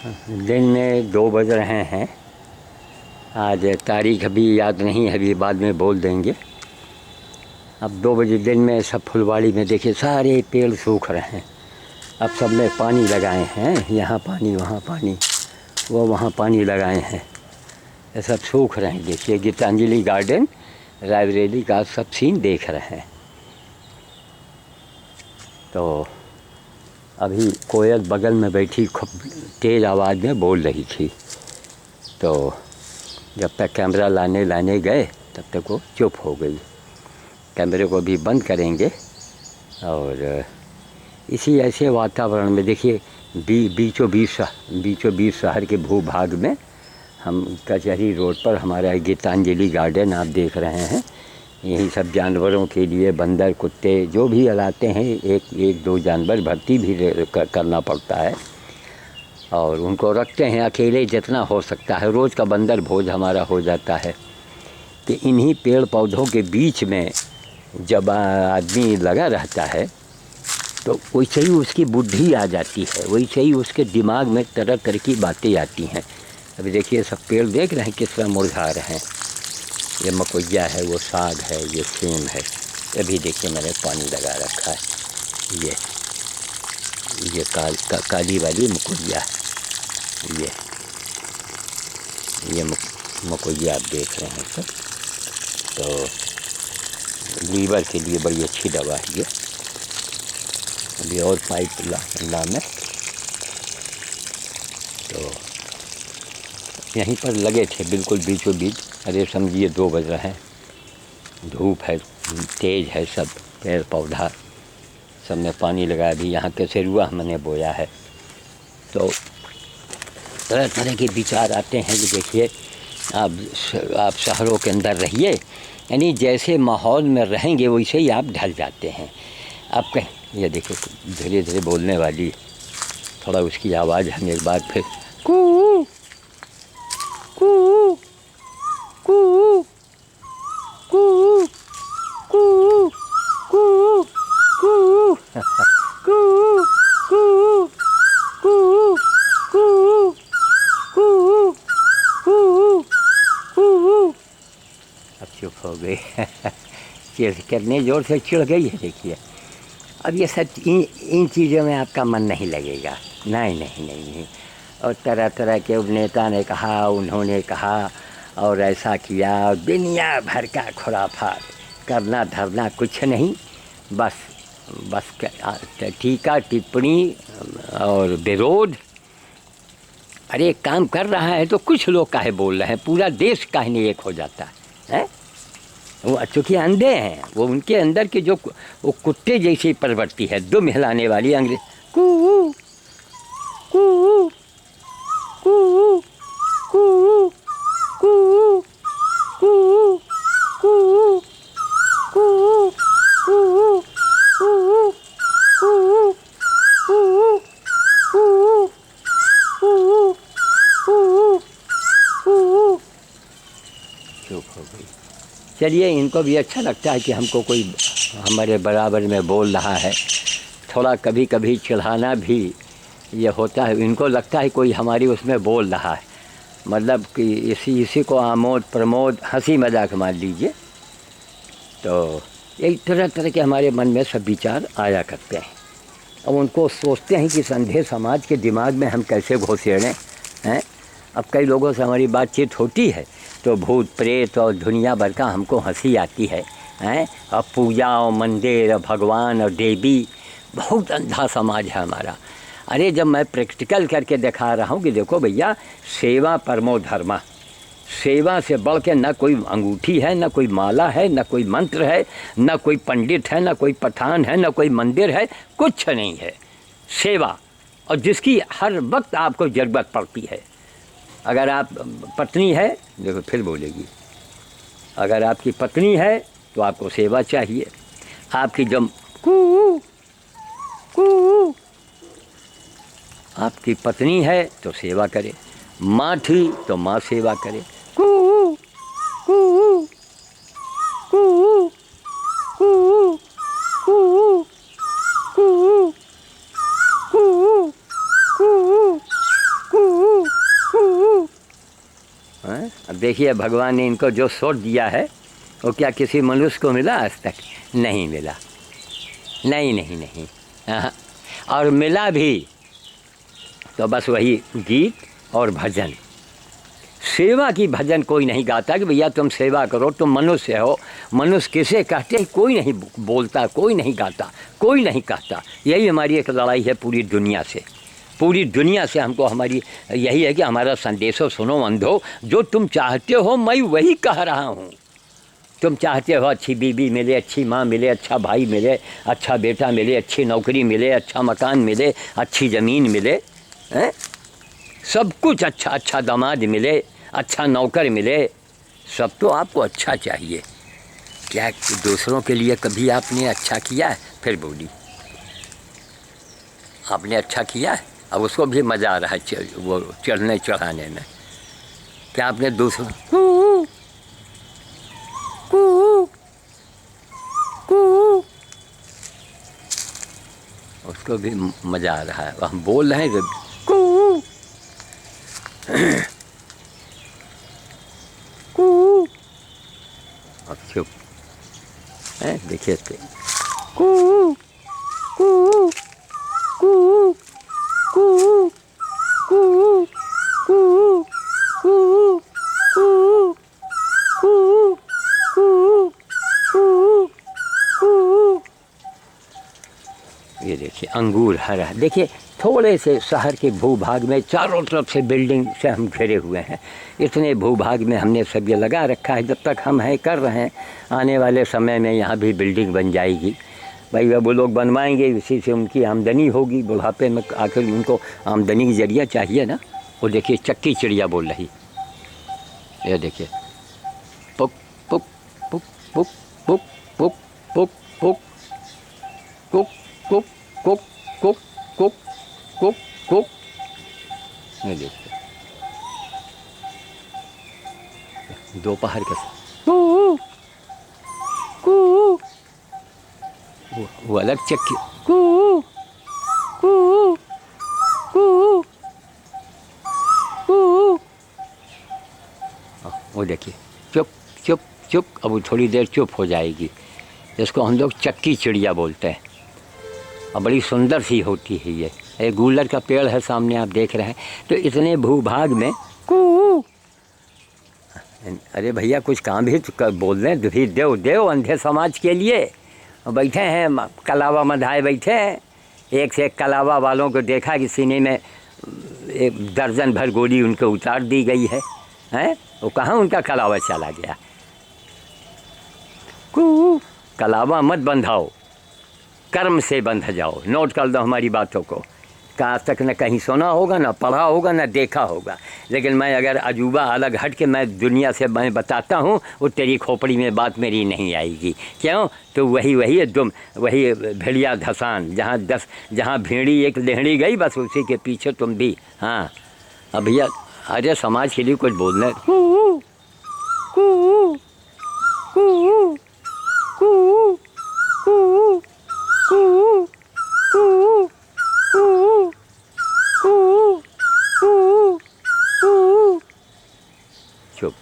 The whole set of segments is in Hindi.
दिन में 2 बज रहे हैं। आज तारीख अभी याद नहीं है, अभी बाद में बोल देंगे। अब 2 बजे दिन में सब फुलवाड़ी में देखिए सारे पेड़ सूख रहे हैं। अब सब में पानी लगाए हैं, यहाँ पानी वहाँ पानी, वो वहाँ पानी लगाए हैं, ये सब सूख रहे हैं। देखिए गीतांजलि गार्डन रायबरेली का सब सीन देख रहे हैं। तो अभी कोयल बगल में बैठी खूब तेज़ आवाज़ में बोल रही थी। तो जब तक कैमरा लाने गए तब तक वो चुप हो गई। कैमरे को भी बंद करेंगे और इसी ऐसे वातावरण में देखिए बीचों बीच शहर के भूभाग में हम कचहरी रोड पर हमारा गीतांजलि गार्डन आप देख रहे हैं। यही सब जानवरों के लिए बंदर कुत्ते जो भी लाते हैं, एक दो जानवर भर्ती भी करना पड़ता है और उनको रखते हैं अकेले जितना हो सकता है। रोज़ का बंदर भोज हमारा हो जाता है कि इन्हीं पेड़ पौधों के बीच में जब आदमी लगा रहता है तो वैसे ही उसकी बुद्धि आ जाती है, वैसे ही उसके दिमाग में तरह तरह की बातें आती हैं। अभी देखिए सब पेड़ देख रहे हैं किस तरह मुरझा रहे हैं। ये मकोइया है, वो साग है, ये सेम है। अभी देखिए मैंने पानी लगा रखा है। ये काली वाली मकोइया, ये मकोइया आप देख रहे हैं सब। तो लीवर के लिए बड़ी अच्छी दवा है ये। अभी और पाइप ला में तो यहीं पर लगे थे बिल्कुल बीचों बीच। अरे समझिए 2 बज रहे हैं, धूप है, तेज़ है, सब पेड़ पौधा सब में पानी लगा। भी यहाँ के सेरुआ हमने बोया है। तो तरह तरह के विचार आते हैं कि देखिए आप शहरों के अंदर रहिए, यानी जैसे माहौल में रहेंगे वैसे ही आप ढल जाते हैं। आप कहें ये देखिए धीरे धीरे बोलने वाली, थोड़ा उसकी आवाज़ हम एक बार फिर कू कू कू कू कू कू कू कू कू कू कू कू कू। अब चुप हो गई। चिड़ करने जोर से चिढ़ गई है। देखिए अब ये सब इन चीज़ों में आपका मन नहीं लगेगा। नहीं। और तरह तरह के नेता ने कहा, उन्होंने कहा और ऐसा किया, और दुनिया भर का खुराफात, करना धरना कुछ नहीं, बस टीका टिप्पणी और विरोध। अरे काम कर रहा है तो कुछ लोग काहे बोल रहे हैं, पूरा देश काहे नहीं एक हो जाता है? वो चूँकि अंधे हैं, वो उनके अंदर के जो वो कुत्ते जैसी प्रवृत्ति है, दुम हिलाने वाली अंग्रेज कू कू कू कू कू कू कू कू कू चुप हो गई। चलिए इनको भी अच्छा लगता है कि हमको कोई हमारे बराबर में बोल रहा है। थोड़ा कभी कभी चिढ़ाना भी ये होता है, इनको लगता है कोई हमारी उसमें बोल रहा है, मतलब कि इसी को आमोद प्रमोद हंसी मजाक मान लीजिए। तो यही तरह तरह के हमारे मन में सब विचार आया करते हैं। अब उनको सोचते हैं कि अंधे समाज के दिमाग में हम कैसे घुसेड़ें हैं। अब कई लोगों से हमारी बातचीत होती है तो भूत प्रेत और दुनिया भर का हमको हंसी आती है हैं। अब पूजा और मंदिर और भगवान और देवी, बहुत अंधा समाज है हमारा। अरे जब मैं प्रैक्टिकल करके दिखा रहा हूँ कि देखो भैया, सेवा परमो धर्मा, सेवा से बढ़ के न कोई अंगूठी है, न कोई माला है, न कोई मंत्र है, न कोई पंडित है, न कोई पठान है, न कोई मंदिर है, कुछ नहीं है। सेवा, और जिसकी हर वक्त आपको ज़रूरत पड़ती है। अगर आप पत्नी है, देखो फिर बोलेगी, अगर आपकी पत्नी है तो आपको सेवा चाहिए। आपकी जब कू कू आपकी पत्नी है तो सेवा करे, माँ थी तो माँ सेवा करे। कू कू कू कू कू कू कू कू कू अब देखिए भगवान ने इनको जो सोच दिया है वो क्या किसी मनुष्य को मिला आज तक? नहीं मिला, नहीं नहीं नहीं। हाँ, और मिला भी तो बस वही गीत और भजन। सेवा की भजन कोई नहीं गाता कि भैया तुम सेवा करो, तुम मनुष्य हो। मनुष्य किसे कहते हैं? कोई नहीं बोलता, कोई नहीं गाता, कोई नहीं कहता। यही हमारी एक लड़ाई है पूरी दुनिया से। पूरी दुनिया से हमको हमारी यही है कि हमारा संदेशो सुनो अंधो, जो तुम चाहते हो मैं वही कह रहा हूँ। तुम चाहते हो अच्छी बीबी मिले, अच्छी माँ मिले, अच्छा भाई मिले, अच्छा बेटा मिले, अच्छी नौकरी मिले, अच्छा मकान मिले, अच्छी ज़मीन मिले, हैं? सब कुछ अच्छा, अच्छा दामाद मिले, अच्छा नौकर मिले, सब तो आपको अच्छा चाहिए। क्या दूसरों के लिए कभी आपने अच्छा किया है? फिर बोली आपने अच्छा किया है, अब उसको भी मज़ा आ रहा है वो चढ़ने चढ़ाने में। क्या आपने दूसरों उसको भी मज़ा आ रहा है, हम बोल रहे हैं अब चुप है। देखिए ये देखिए अंगूर हरा। देखिए थोड़े से शहर के भूभाग में चारों तरफ से बिल्डिंग से हम घिरे हुए हैं। इतने भूभाग में हमने सब ये लगा रखा है, जब तक हम हैं कर रहे हैं। आने वाले समय में यहाँ भी बिल्डिंग बन जाएगी भाई, वो लोग बनवाएंगे, इसी से उनकी आमदनी होगी। बुढ़ापे में आखिर उनको आमदनी की जरिया चाहिए ना। वो देखिए चक्की चिड़िया बोल रही, ये देखिए पुक पुक पुक पुक पुक पुक पुक पुक cook cook cook cook cook cook cook. ये देखिए दोपहर के वो अलग चक्की वो देखिए चुप चुप चुप। अब वो थोड़ी देर चुप हो जाएगी, जिसको हम लोग चक्की चिड़िया बोलते हैं। और बड़ी सुंदर सी होती है ये। एक गूलर का पेड़ है सामने आप देख रहे हैं। तो इतने भूभाग में अरे भैया कुछ काम भी तो बोल रहे हैं, भी देव देव अंधे समाज के लिए बैठे हैं, कलावा मधाए बैठे हैं। एक से एक कलावा वालों को देखा कि सीने में एक दर्जन भर गोली उनको उतार दी गई है, हैं? वो कहाँ उनका कलावा चला गया? कलावा मत बंधाओ, कर्म से बंध जाओ। नोट कर दो हमारी बातों को। आज तक न कहीं सुना होगा, न पढ़ा होगा, न देखा होगा, लेकिन मैं अगर अजूबा अलग हट के मैं दुनिया से मैं बताता हूँ, वो तेरी खोपड़ी में बात मेरी नहीं आएगी। क्यों? तो वही दुम वही भेड़िया धसान, जहाँ भेड़ी एक लेहड़ी गई बस उसी के पीछे तुम भी। हाँ अब भैया अरे समाज के लिए कुछ बोलना। चुप।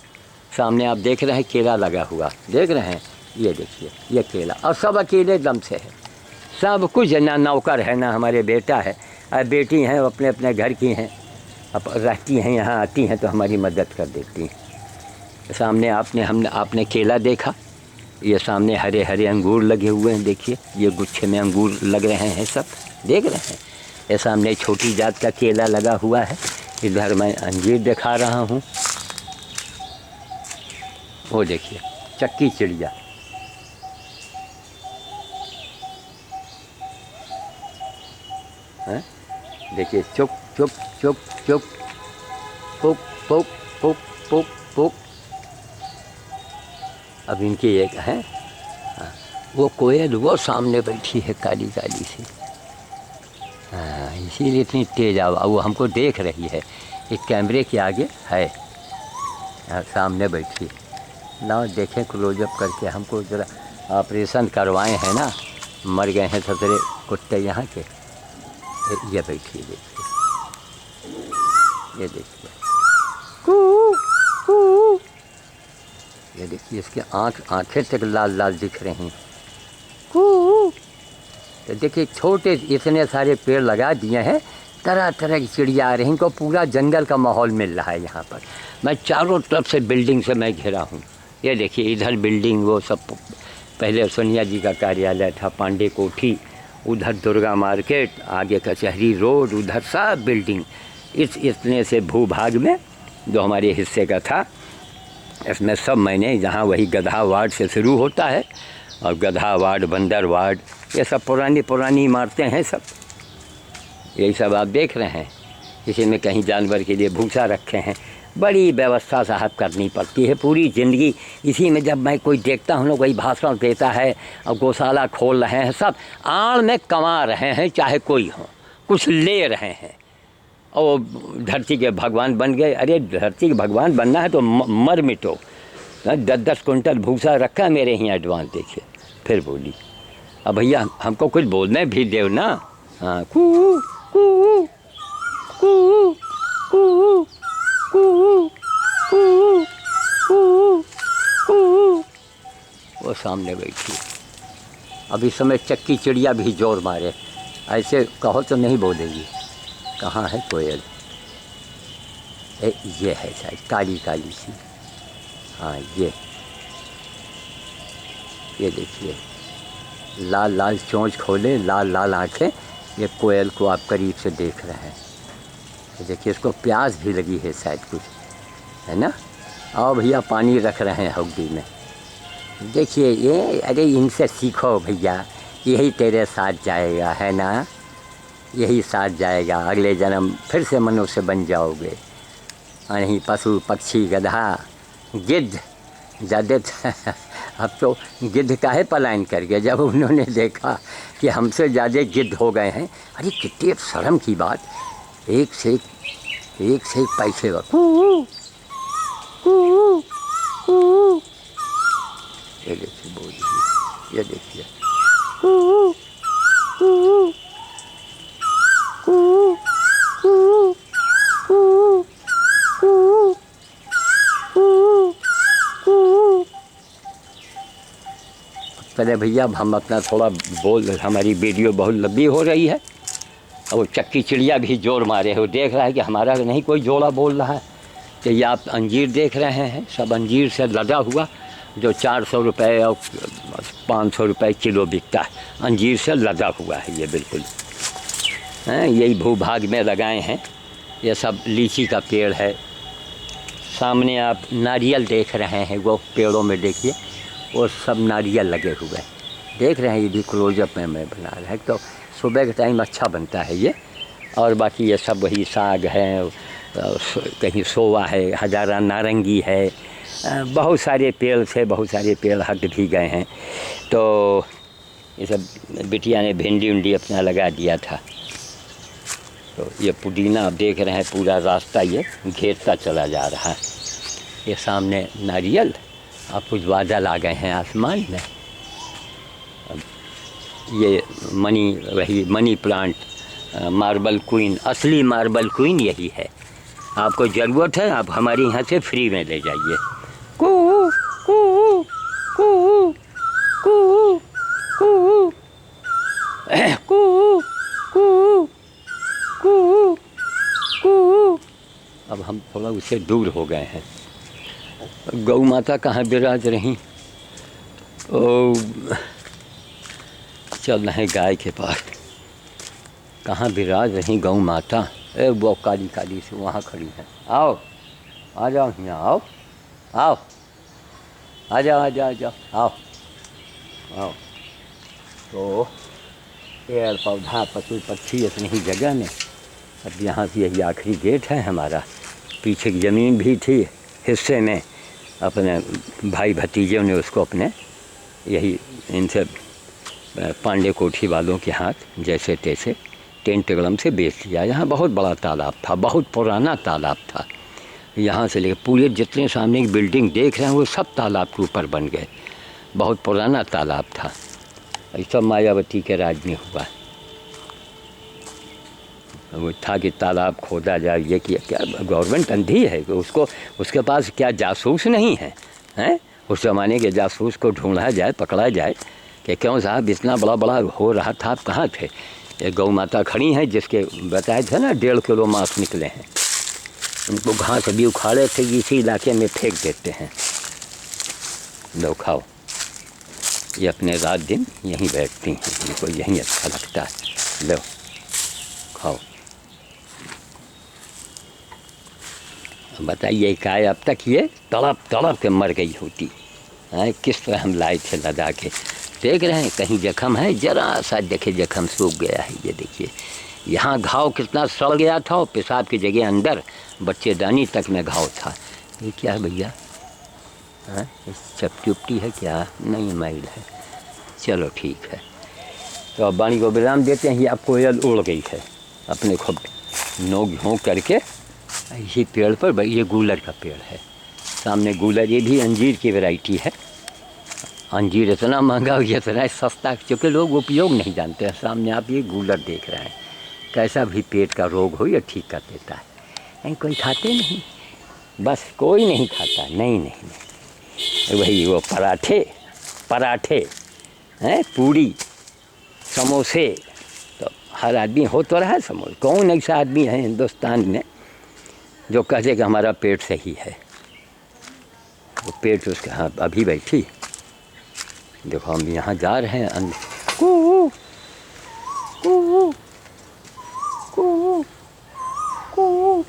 सामने आप देख रहे हैं केला लगा हुआ, देख रहे हैं? ये देखिए ये केला, और सब अकेले दम से है। सब कुछ ना नौकर है, ना हमारे बेटा है, बेटी हैं, अपने अपने घर की हैं, अब रहती हैं यहाँ, आती हैं तो हमारी मदद कर देती हैं। सामने आपने केला देखा, ये सामने हरे हरे अंगूर लगे हुए हैं। देखिए ये गुच्छे में अंगूर लग रहे हैं, सब देख रहे हैं। ये सामने छोटी जात का केला लगा हुआ है, इधर मैं अंजीर दिखा रहा हूँ। वो देखिए चक्की चिड़िया, हैं? देखिए चुप चुप चुप चुप, पुक पुक पुक पुक पुक। अब इनकी एक है वो कोयल, वो सामने बैठी है काली काली सी। हाँ इसीलिए इतनी तेज आवाज़, वो हमको देख रही है, एक कैमरे के आगे है, सामने बैठी। ना देखें क्लोजअप करके, हमको ज़रा ऑपरेशन करवाए हैं ना, मर गए हैं ससुरे कुत्ते यहाँ के। ये बैठी है, देखिए ये देखिए। ये देखिए इसके आँखें तक लाल लाल दिख रही। तो देखिए छोटे इतने सारे पेड़ लगा दिए हैं, तरह तरह की चिड़िया आ रही, इनको पूरा जंगल का माहौल मिल रहा है यहाँ पर। मैं चारों तरफ से बिल्डिंग से मैं घिरा हूँ। ये देखिए इधर बिल्डिंग, वो सब पहले सोनिया जी का कार्यालय था, पांडे कोठी, उधर दुर्गा मार्केट, आगे कचहरी रोड, उधर सब बिल्डिंग। इतने से भूभाग में जो हमारे हिस्से का था, इसमें सब मैंने, जहाँ वही गधा वार्ड से शुरू होता है, और गधा वार्ड, बंदर वार्ड, ये सब पुरानी इमारतें हैं सब। यही सब आप देख रहे हैं। इसी में कहीं जानवर के लिए भूसा रखे हैं। बड़ी व्यवस्था साहब करनी पड़ती है पूरी ज़िंदगी इसी में। जब मैं कोई देखता हूँ ना, कोई भाषण देता है और गौशाला खोल रहे हैं, सब आड़ में कमा रहे हैं, चाहे कोई हो, कुछ ले रहे हैं, और धरती के भगवान बन गए। अरे धरती के भगवान बनना है तो मर मिटो। 10-10 कुंटल भूसा रखा मेरे यहाँ एडवांस। देखिए फिर बोली, अब भैया हमको कुछ बोलने भी दो ना। हाँ, कू कू कू कू कू कू कू। वो सामने बैठी। अब इस समय चक्की चिड़िया भी जोर मारे, ऐसे कहो तो नहीं बोलेगी। कहाँ है कोयल? ये है शायद, काली काली सी। हाँ ये देखिए, लाल लाल चोंच खोले, लाल लाल आँखें। ये कोयल को आप करीब से देख रहे हैं। देखिए इसको प्यास भी लगी है शायद कुछ, है ना। आओ भैया पानी रख रहे हैं हौदी में। देखिए ये, अरे इनसे सीखो भैया, यही तेरे साथ जाएगा, है ना, यही साथ जाएगा। अगले जन्म फिर से मनुष्य बन जाओगे। नहीं पशु पक्षी गधा गिद्ध ज़्यादा। अब तो गिद्ध काहे पलायन कर गए जब उन्होंने देखा कि हमसे ज़्यादा गिद्ध हो गए हैं। अरे कितनी शर्म की बात, एक से एक पैसे वक्त। ये देखिए बोल रही, ये देखिए चले भैया। अब हम अपना थोड़ा बोल, हमारी वीडियो बहुत लंबी हो रही है। और वो चक्की चिड़िया भी जोर मारे हो, देख रहा है कि हमारा नहीं कोई जोड़ा बोल रहा है। तो ये आप अंजीर देख रहे हैं, सब अंजीर से लदा हुआ, जो 400 रुपये और 500 रुपये किलो बिकता है, अंजीर से लदा हुआ है ये बिल्कुल। हैं, यही भूभाग में लगाए हैं। ये सब लीची का पेड़ है। सामने आप नारियल देख रहे हैं, वो पेड़ों में देखिए वो सब नारियल लगे हुए हैं, देख रहे हैं। ये भी क्लोजअप में मैं बना रहा है, तो सुबह के टाइम अच्छा बनता है ये। और बाकी ये सब वही साग है, कहीं सोवा है, हजारा नारंगी है, बहुत सारे पेड़ से बहुत सारे पेड़ हट भी गए हैं। तो ये सब बिटिया ने भिंडी उंडी अपना लगा दिया था। तो ये पुदीना आप देख रहे हैं, पूरा रास्ता ये घेरता चला जा रहा है। ये सामने नारियल, अब कुछ बादल आ गए हैं आसमान में। ये वही मनी प्लांट, मार्बल क्वीन, असली मार्बल क्वीन यही है। आपको ज़रूरत है आप हमारे यहाँ से फ्री में ले जाइए। कू कू कू कू कू कू कू कू कू। अब हम थोड़ा उससे दूर हो गए हैं। गौ माता कहाँ विराज रही? ओ चल रहे हैं गाय के पास। कहाँ विराज रही गौ माता? वो काली काली से वहाँ खड़ी है। आओ आ जाओ यहाँ, आओ आओ आ जाओ आ जाओ आ जाओ, आओ आओ। तो पेड़ पौधा पशु पक्षी इतनी ही जगह में। अब यहाँ से यही आखिरी गेट है हमारा। पीछे की ज़मीन भी थी हिस्से में, अपने भाई भतीजों ने उसको अपने यही इनसे पांडे कोठी वालों के हाथ जैसे तैसे टेंट गलम से बेच दिया। यहाँ बहुत बड़ा तालाब था, बहुत पुराना तालाब था। यहाँ से लेकर पूरे जितने सामने की बिल्डिंग देख रहे हैं वो सब तालाब के ऊपर बन गए। बहुत पुराना तालाब था। ये सब मायावती के राज में हुआ। वो था कि तालाब खोदा जाए, ये किया। क्या गवर्नमेंट अंधी है? उसको उसके पास क्या जासूस नहीं है? हैं, उस ज़माने के जासूस को ढूंढा जाए, पकड़ा जाए कि क्यों साहब इतना बड़ा बड़ा हो रहा था, आप कहाँ थे। ये गौ माता खड़ी हैं जिसके बताए थे ना 1.5 किलो मांस निकले हैं, उनको घास अभी उखाड़े थे इसी इलाके में फेंक देते हैं। लो खाओ, ये अपने रात दिन यहीं बैठती हैं, इनको यहीं अच्छा लगता है। लो खाओ। बताइए क्या अब तक ये तड़प तड़प के मर गई होती है। किस तरह हम लाए थे लदा के। देख रहे हैं कहीं जख्म है, जरा सा देखे जख्म सूख गया है। ये देखिए यहाँ घाव कितना सड़ गया था और पेशाब की जगह अंदर बच्चेदानी तक में घाव था। ये क्या है भैया, हाँ चपटी उपटी है क्या? नहीं माइल है। चलो ठीक है, तो अब वाणी को विराम देते हैं। ये अब कोयल उड़ गई है अपने खूब नोक झोंक करके इसी पेड़ पर। ये गूलर का पेड़ है सामने, गूलर ये भी अंजीर की वैरायटी है। अंजीर इतना महंगा और इतना सस्ता, क्योंकि लोग उपयोग नहीं जानते हैं। सामने आप ये गूलर देख रहे हैं, कैसा भी पेट का रोग हो ये ठीक कर देता है। नहीं कोई खाते नहीं, बस कोई नहीं खाता। नहीं नहीं नहीं, वही वो पराठे हैं, पूड़ी समोसे, तो हर आदमी हो तो रहा है समोसे। कौन ऐसा आदमी है हिंदुस्तान में जो कहे कि हमारा पेट सही है। वो पेट उसके हाँ अभी बैठी। देखो हम यहाँ जा रहे हैं अंदर। कू कू कू कू।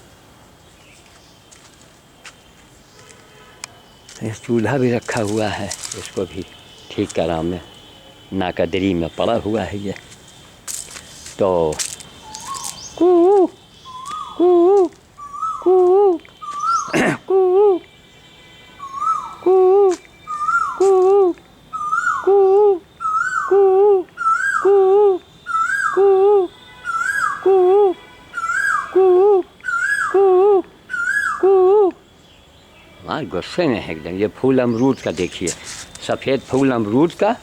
इस चूल्हा भी रखा हुआ है, इसको भी ठीक करा में नाकदरी में पड़ा हुआ है ये। तो कू कू कू कू कू कू कू कू कू कू कू कू कू कू। वहाँ गुस्से में है एकदम। ये फूल अमरूद का देखिए, सफ़ेद फूल अमरूद का,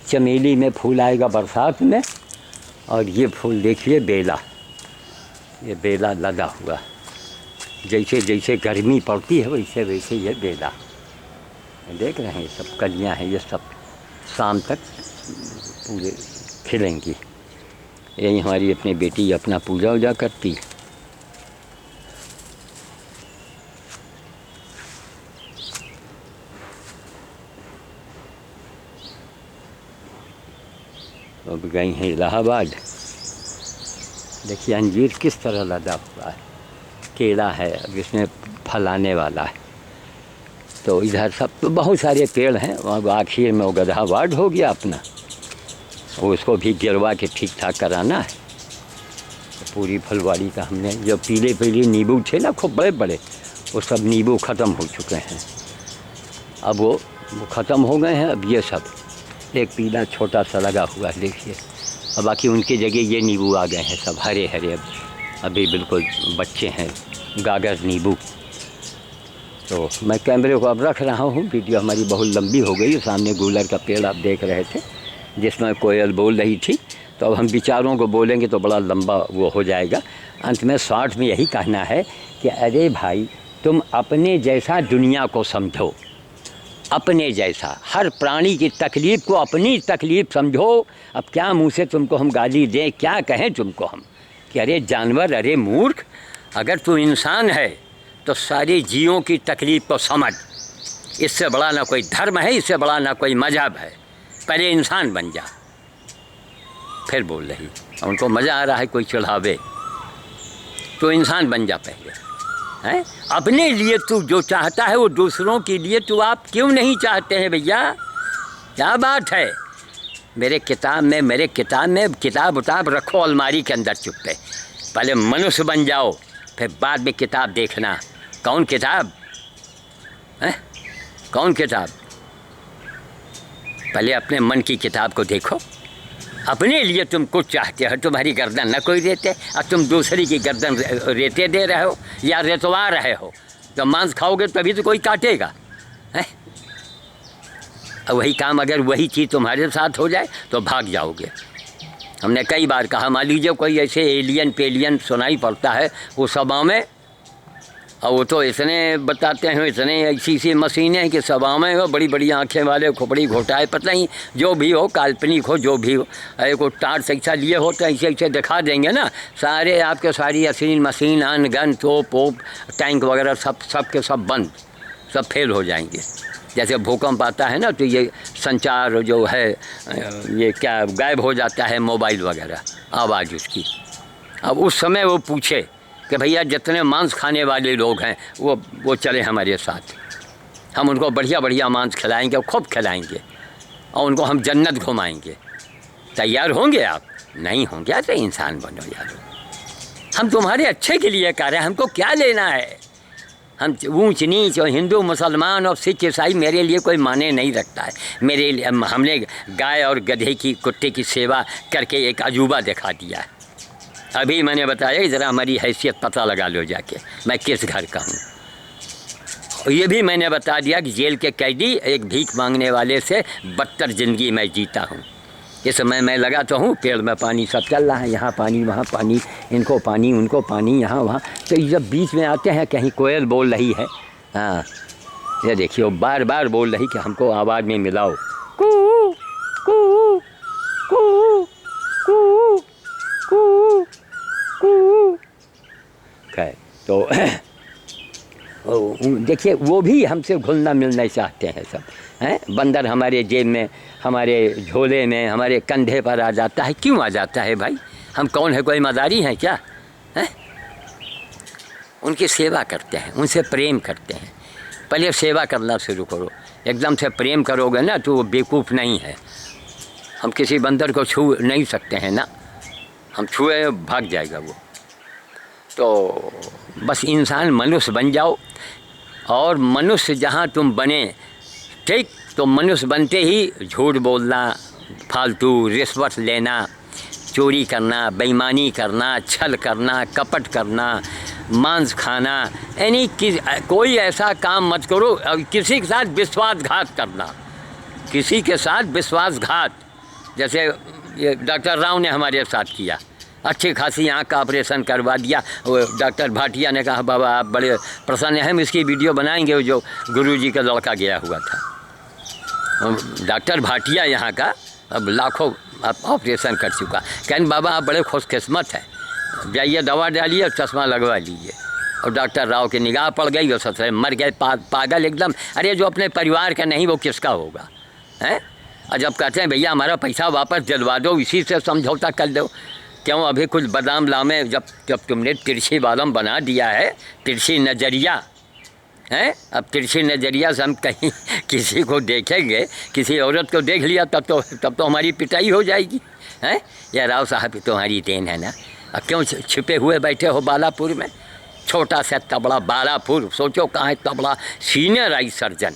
चमेली में फूल आएगा बरसात में। और ये फूल देखिए बेला, ये बेला लदा हुआ। जैसे जैसे गर्मी पड़ती है वैसे वैसे ये बेला देख रहे हैं। ये सब कलियाँ हैं, ये सब शाम तक पूरे खिलेंगी। यही हमारी अपनी बेटी अपना पूजा वूजा करती। अब गई हैं इलाहाबाद। देखिए अंजीर किस तरह लदा हुआ है, केला है अब इसमें फल आने वाला है। तो इधर सब तो बहुत सारे पेड़ हैं। वहाँ आखिर में वो गधा वार्ड हो गया अपना, उसको भी गिरवा के ठीक ठाक कराना है। तो पूरी फलवाड़ी का हमने जो पीले पीले नींबू थे ना खूब बड़े बड़े, वो सब नींबू ख़त्म हो चुके हैं। अब वो ख़त्म हो गए हैं। अब ये सब एक पीला छोटा सा लगा हुआ है देखिए। अब बाकी उनकी जगह ये नींबू आ गए हैं सब हरे हरे। अब अभी बिल्कुल बच्चे हैं गागर नींबू। तो मैं कैमरे को अब रख रहा हूँ। वीडियो हमारी बहुत लंबी हो गई। सामने गूलर का पेड़ आप देख रहे थे जिसमें कोयल बोल रही थी। तो अब हम विचारों को बोलेंगे तो बड़ा लंबा वो हो जाएगा। अंत में शॉर्ट में यही कहना है कि अरे भाई तुम अपने जैसा दुनिया को समझो, अपने जैसा हर प्राणी की तकलीफ़ को अपनी तकलीफ़ समझो। अब क्या मुँह से तुमको हम गाली दें, क्या कहें तुमको हम कि अरे जानवर, अरे मूर्ख। अगर तू इंसान है तो सारे जीवों की तकलीफ़ को समझ। इससे बड़ा ना कोई धर्म है, इससे बड़ा ना कोई मजहब है। पहले इंसान बन जा, फिर बोल रही। उनको मज़ा आ रहा है कोई चढ़ावे, तो इंसान बन जा पहले हैं। अपने लिए तू जो चाहता है वो दूसरों के लिए तू आप क्यों नहीं चाहते हैं भैया? क्या बात है? मेरे किताब में किताब उताब रखो अलमारी के अंदर चुप्पे। पहले मनुष्य बन जाओ, फिर बाद में किताब देखना। कौन किताब है? कौन किताब? पहले अपने मन की किताब को देखो। अपने लिए तुम कुछ चाहते हो, तुम्हारी गर्दन न कोई रेते, और तुम दूसरी की गर्दन रेते दे रहे हो या रेतवा रहे हो। तो मांस खाओगे तभी तो कोई काटेगा है। वही काम अगर वही चीज़ तुम्हारे साथ हो जाए तो भाग जाओगे। हमने कई बार कहा, मान लीजिए कोई ऐसे एलियन पेलियन सुनाई पड़ता है उस सभा में, और वो तो इतने बताते हैं, इतने ऐसी सी मशीनें कि सभाएँ हो, बड़ी बड़ी आँखें वाले, खोपड़ी घोटाए, पता नहीं जो भी हो, काल्पनिक हो जो भी हो, अरे को टार्च ऐसा लिए हो तो ऐसे ऐसे दिखा देंगे ना, सारे आपके सारी असली मशीन, अन गन, तोप वोप, टैंक वगैरह सब के सब बंद, सब फेल हो जाएंगे। जैसे भूकंप आता है ना तो ये संचार जो है ये क्या गायब हो जाता है, मोबाइल वगैरह आवाज़ उसकी। अब उस समय वो पूछे कि भैया जितने मांस खाने वाले लोग हैं वो चले हमारे साथ, हम उनको बढ़िया बढ़िया मांस खिलाएंगे और खूब खिलाएंगे और उनको हम जन्नत घुमाएंगे। तैयार होंगे आप? नहीं होंगे तो इंसान बनो यार, हम तुम्हारे अच्छे के लिए कर रहे हैं, हमको क्या लेना है। हम ऊंच नीच और हिंदू मुसलमान और सिख ईसाई मेरे लिए कोई माने नहीं रखता है। मेरे लिए हमने गाय और गधे की, कुत्ते की सेवा करके एक अजूबा दिखा दिया है। अभी मैंने बताया ज़रा हमारी हैसियत पता लगा लो जाके, मैं किस घर का हूँ। ये भी मैंने बता दिया कि जेल के कैदी एक भीख मांगने वाले से बदतर ज़िंदगी मैं जीता हूँ। इस समय मैं लगा तो हूँ, पेड़ में पानी सब चल रहा है, यहाँ पानी वहाँ पानी, इनको पानी उनको पानी, यहाँ वहाँ। तो जब बीच में आते हैं कहीं कोयल बोल रही है, हाँ ये देखिए बार बार बोल रही कि हमको आवाज़ में मिलाओ, कू कू कू कू कू कू। खैर तो देखिए वो भी हमसे घुलना मिलना चाहते हैं सब, हैं। बंदर हमारे जेब में, हमारे झोले में, हमारे कंधे पर आ जाता है। क्यों आ जाता है भाई? हम कौन है, कोई मदारी हैं क्या, हैं? उनकी सेवा करते हैं, उनसे प्रेम करते हैं। पहले सेवा करना शुरू करो, एकदम से प्रेम करोगे ना तो वो बेवकूफ़ नहीं है। हम किसी बंदर को छू नहीं सकते हैं ना, हम छुए भाग जाएगा वो। तो बस इंसान मनुष्य बन जाओ, और मनुष्य जहाँ तुम बने, ठीक, तो मनुष्य बनते ही झूठ बोलना, फालतू रिश्वत लेना, चोरी करना, बेईमानी करना, छल करना, कपट करना, मांस खाना, यानी कोई ऐसा काम मत करो। किसी के साथ विश्वासघात करना, किसी के साथ विश्वासघात, जैसे ये डॉक्टर राव ने हमारे साथ किया, अच्छी खासी आँख का ऑपरेशन करवा दिया। वो डॉक्टर भाटिया ने कहा बाबा आप बड़े प्रसन्न हैं, हम इसकी वीडियो बनाएंगे, जो गुरुजी का लड़का गया हुआ था। डॉक्टर भाटिया यहाँ का अब लाखों ऑपरेशन कर चुका। कहने बाबा आप बड़े खुशकिस्मत हैं, जाइए दवा डालिए और चश्मा लगवा लीजिए। और डॉक्टर राव की निगाह पड़ गई और सबसे मर गए, पागल एकदम। अरे जो अपने परिवार का नहीं वो किसका होगा, हैं? और जब कहते हैं भैया हमारा पैसा वापस दिलवा दो, इसी से समझौता कर दो। क्यों अभी कुछ बादाम लामे, जब तुमने तिरछी बादाम बना दिया है, तिरछी नज़रिया हैं, अब तिरछी नज़रिया से हम कहीं किसी को देखेंगे, किसी औरत को देख लिया तब तो हमारी पिटाई हो जाएगी, हैं? या राव साहब तुम्हारी देन है ना। अब क्यों छिपे हुए बैठे हो बालापुर में, छोटा सा तबड़ा बालापुर, सोचो कहाँ है तबड़ा, सीनियर आई सर्जन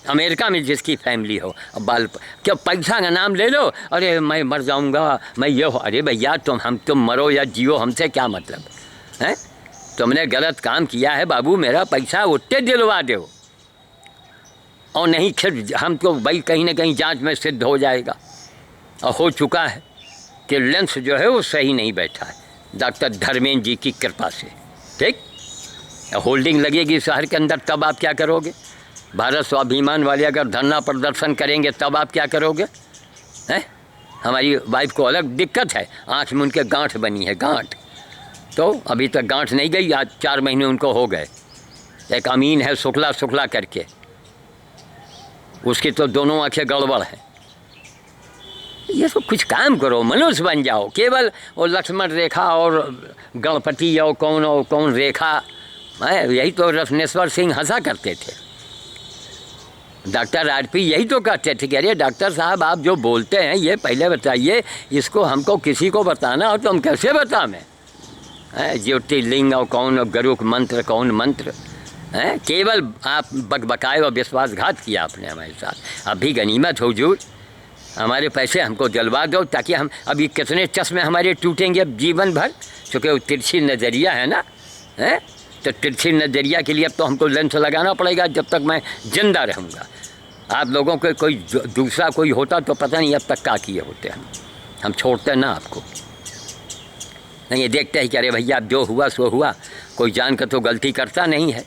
अमेरिका में जिसकी फैमिली हो। अब क्या पैसा का नाम ले लो, अरे मैं मर जाऊंगा, मैं ये हो। अरे भैया तुम मरो या जियो, हमसे क्या मतलब है? तुमने गलत काम किया है बाबू, मेरा पैसा उठते दिलवा दो, और नहीं फिर हमको भाई कहीं ना कहीं जांच में सिद्ध हो जाएगा। और हो चुका है कि लेंस जो है वो सही नहीं बैठा है, डॉक्टर धर्मेंद्र जी की कृपा से, ठीक। होल्डिंग लगेगी शहर के अंदर, तब आप क्या करोगे? भारत स्वाभिमान वाले अगर धरना प्रदर्शन करेंगे तब आप क्या करोगे, हैं? हमारी वाइफ को अलग दिक्कत है, आँख में उनके गांठ बनी है, गांठ। तो अभी तक गांठ नहीं गई, आज 4 महीने उनको हो गए। एक अमीन है शुक्ला करके, उसकी तो दोनों आँखें गड़बड़ हैं। ये तो कुछ काम करो, मनुष्य बन जाओ। केवल वो लक्ष्मण रेखा और गणपति और कौन रेखा, यही तो रत्नेश्वर सिंह हंसा करते थे। डॉक्टर आरपी यही तो कहते थे कि अरे डॉक्टर साहब आप जो बोलते हैं ये पहले बताइए, इसको हमको किसी को बताना हो तो हम कैसे बता में, ज्योतिर्लिंग और कौन गरुक मंत्र, कौन मंत्र हैं? केवल आप बकबकाए और विश्वासघात किया आपने हमारे साथ। अभी गनीमत हो हुजूर, हमारे पैसे हमको दिलवा दो, ताकि हम अभी कितने चश्मे हमारे टूटेंगे अब जीवन भर, चूँकि वो तिरछी नज़रिया है ना, हैं? तो तिरछी नज़रिया के लिए अब तो हमको लेंस लगाना पड़ेगा जब तक मैं जिंदा रहूँगा। आप लोगों के कोई दूसरा कोई होता तो पता नहीं अब तक क्या किए होते हम छोड़ते ना आपको। नहीं ये देखते हैं कि अरे भैया जो हुआ सो हुआ, कोई जान कर तो गलती करता नहीं है।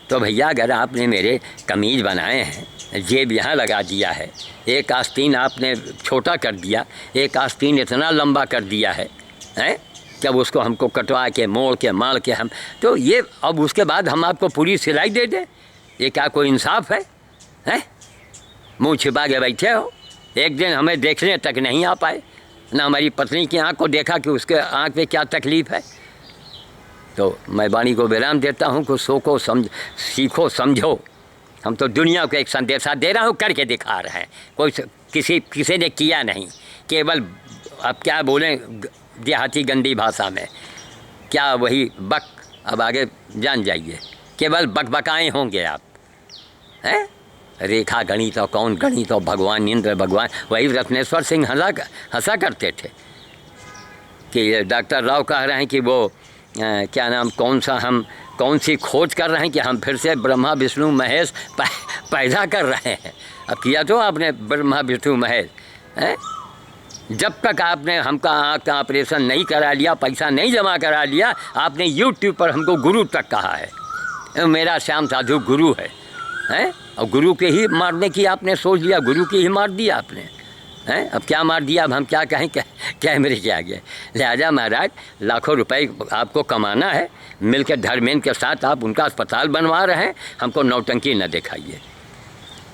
तो भैया अगर आपने मेरे कमीज़ बनाए हैं, जेब यहाँ लगा दिया है, एक आस्तीन आपने छोटा कर दिया, एक आस्तीन इतना लंबा कर दिया है, हैं? जब उसको हमको कटवा के मोड़ के मार के हम, तो ये अब उसके बाद हम आपको पूरी सिलाई दे दें, ये क्या कोई इंसाफ है? हैं? मुँह छिपा के बैठे हो, एक दिन हमें देखने तक नहीं आ पाए, ना हमारी पत्नी की आँख को देखा कि उसके आँख पे क्या तकलीफ़ है। तो मैं वाणी को विराम देता हूँ, कुछ सोचो सीखो समझो। हम तो दुनिया को एक संदेशा दे रहा हूँ, करके दिखा रहे हैं। कोई किसी ने किया नहीं, केवल अब क्या बोलें देहाती गंदी भाषा में, क्या वही बक, अब आगे जान जाइए, केवल बकबकाएँ होंगे आप, हैं? रेखा गणित और कौन गणित और भगवान इंद्र भगवान, वही रत्नेश्वर सिंह हंसा करते थे कि डॉक्टर राव कह रहे हैं कि वो क्या नाम कौन सी खोज कर रहे हैं कि हम फिर से ब्रह्मा विष्णु महेश पैदा कर रहे हैं। अब किया तो आपने ब्रह्मा विष्णु महेश, हैं? जब तक आपने हमका आँख का ऑपरेशन नहीं करा लिया, पैसा नहीं जमा करा लिया, आपने यूट्यूब पर हमको गुरु तक कहा है। मेरा श्याम साधु गुरु है, हैं? और गुरु के ही मारने की आपने सोच लिया, गुरु की ही मार दिया आपने, हैं? अब क्या मार दिया, अब हम क्या कहें, कैमरे के आगे। लिहाजा महाराज लाखों रुपए आपको कमाना है, मिलकर धर्मेंद्र के साथ आप उनका अस्पताल बनवा रहे हैं, हमको नौटंकी न दिखाइए,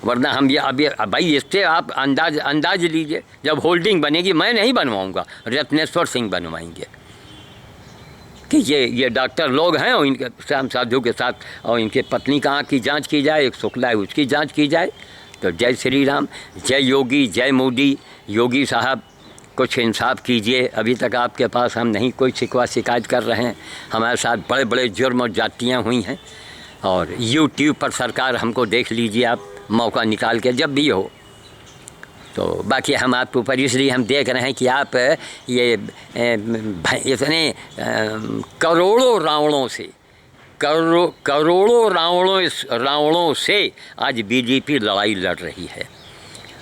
वरना हम ये अभी भाई इससे आप अंदाज लीजिए, जब होल्डिंग बनेगी मैं नहीं बनवाऊंगा, रत्नेश्वर सिंह बनवाएंगे कि ये डॉक्टर लोग हैं और इनके श्याम साधु के साथ, और इनके पत्नी का आँख की जांच की जाए, एक शुक्ला है उसकी जांच की जाए। तो जय श्री राम, जय योगी, जय मोदी। योगी साहब कुछ इंसाफ कीजिए, अभी तक आपके पास हम नहीं कोई शिकवा शिकायत कर रहे हैं, हमारे साथ बड़े बड़े जुर्म और जातियाँ हुई हैं, और यूट्यूब पर सरकार हमको देख लीजिए आप, मौका निकाल के जब भी हो। तो बाकी हम आपके ऊपर इसलिए हम देख रहे हैं कि आप ये इतने करोड़ों रावणों से आज बीजेपी लड़ाई लड़ रही है,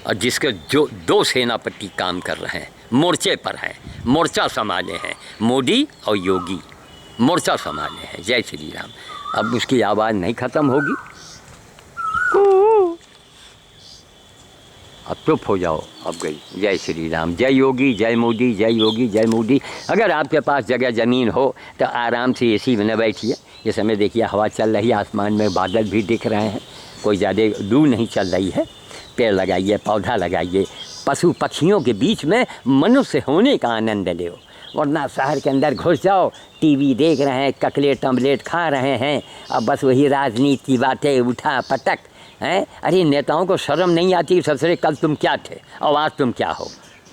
और जिसके जो 2 सेनापति काम कर रहे हैं, मोर्चे पर हैं, मोर्चा संभाले हैं, मोदी और योगी मोर्चा संभाले हैं। जय श्री राम। अब उसकी आवाज़ नहीं ख़त्म होगी, अब चुप हो जाओ, अब गई। जय श्री राम, जय योगी, जय मोदी, जय योगी, जय मोदी। अगर आपके पास जगह ज़मीन हो तो आराम से एसी में न बैठिए। इस समय देखिए हवा चल रही है, आसमान में बादल भी दिख रहे हैं, कोई ज़्यादा दूर नहीं चल रही है। पेड़ लगाइए, पौधा लगाइए, पशु पक्षियों के बीच में मनुष्य होने का आनंद लो, वरना शहर के अंदर घुस जाओ, टीवी देख रहे हैं, ककलेट टम्बलेट खा रहे हैं, अब बस वही राजनीति की बातें, उठा पटक हैं। अरे नेताओं को शर्म नहीं आती? सबसे कल तुम क्या थे और आज तुम क्या हो?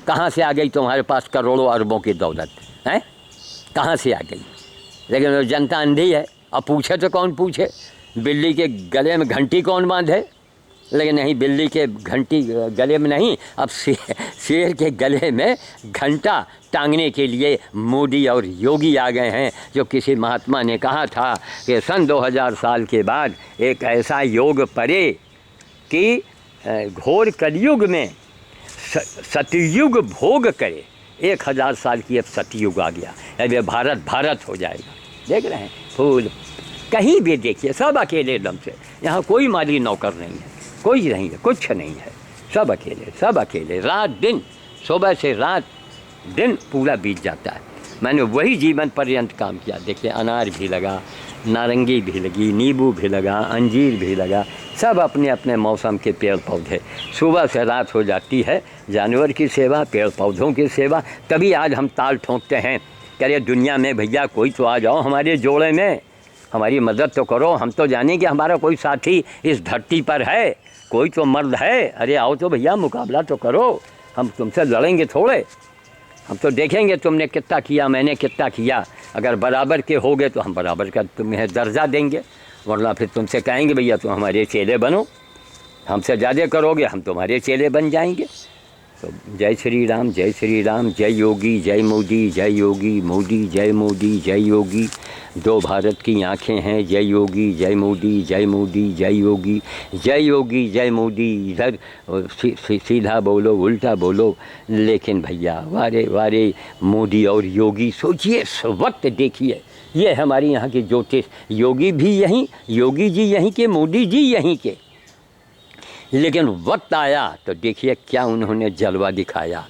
कहाँ से आ गई तुम्हारे पास करोड़ों अरबों की दौलत, हैं? कहाँ से आ गई? लेकिन जनता अंधी है, अब पूछे तो कौन पूछे? बिल्ली के गले में घंटी कौन बांधे? लेकिन नहीं, बिल्ली के घंटी गले में नहीं, अब शेर के गले में घंटा टांगने के लिए मोदी और योगी आ गए हैं। जो किसी महात्मा ने कहा था कि सन 2000 साल के बाद एक ऐसा योग पड़े कि घोर कलयुग में सतयुग भोग करे। 1000 साल की अब सतयुग आ गया, अब ये भारत हो जाएगा। देख रहे हैं फूल, कहीं भी देखिए सब अकेले दम से, यहाँ कोई माली नौकर नहीं है, कोई नहीं है, कुछ नहीं है, सब अकेले, रात दिन, सुबह से रात दिन पूरा बीत जाता है। मैंने वही जीवन पर्यंत काम किया। देखिए अनार भी लगा, नारंगी भी लगी, नींबू भी लगा, अंजीर भी लगा, सब अपने अपने मौसम के पेड़ पौधे। सुबह से रात हो जाती है, जानवर की सेवा, पेड़ पौधों की सेवा। तभी आज हम ताल ठोंकते हैं, कह दुनिया में भैया कोई तो आ जाओ हमारे जोड़े में, हमारी मदद तो करो। हम तो जाने कि हमारा कोई साथी इस धरती पर है, कोई तो मर्द है, अरे आओ तो भैया मुकाबला तो करो, हम तुमसे लड़ेंगे थोड़े, हम तो देखेंगे तुमने कितना किया, मैंने कितना किया। अगर बराबर के होगे तो हम बराबर का तुम्हें दर्जा देंगे, वरना फिर तुमसे कहेंगे भैया तुम हमारे चेले बनो, हमसे ज़्यादा करोगे हम तुम्हारे चेले बन जाएंगे। तो जय श्री राम, जय श्री राम, जय योगी जय मोदी, जय योगी मोदी जय मोदी, जय योगी। दो भारत की आंखें हैं, जय योगी जय मोदी, जय मोदी जय योगी, जय योगी जय मोदी। इधर सीधा बोलो उल्टा बोलो, लेकिन भैया वारे वारे मोदी और योगी। सोचिए इस वक्त देखिए, ये हमारी यहाँ के ज्योतिष योगी भी यहीं, योगी जी यहीं के, मोदी जी यहीं के, लेकिन वक्त आया तो देखिए क्या उन्होंने जलवा दिखाया।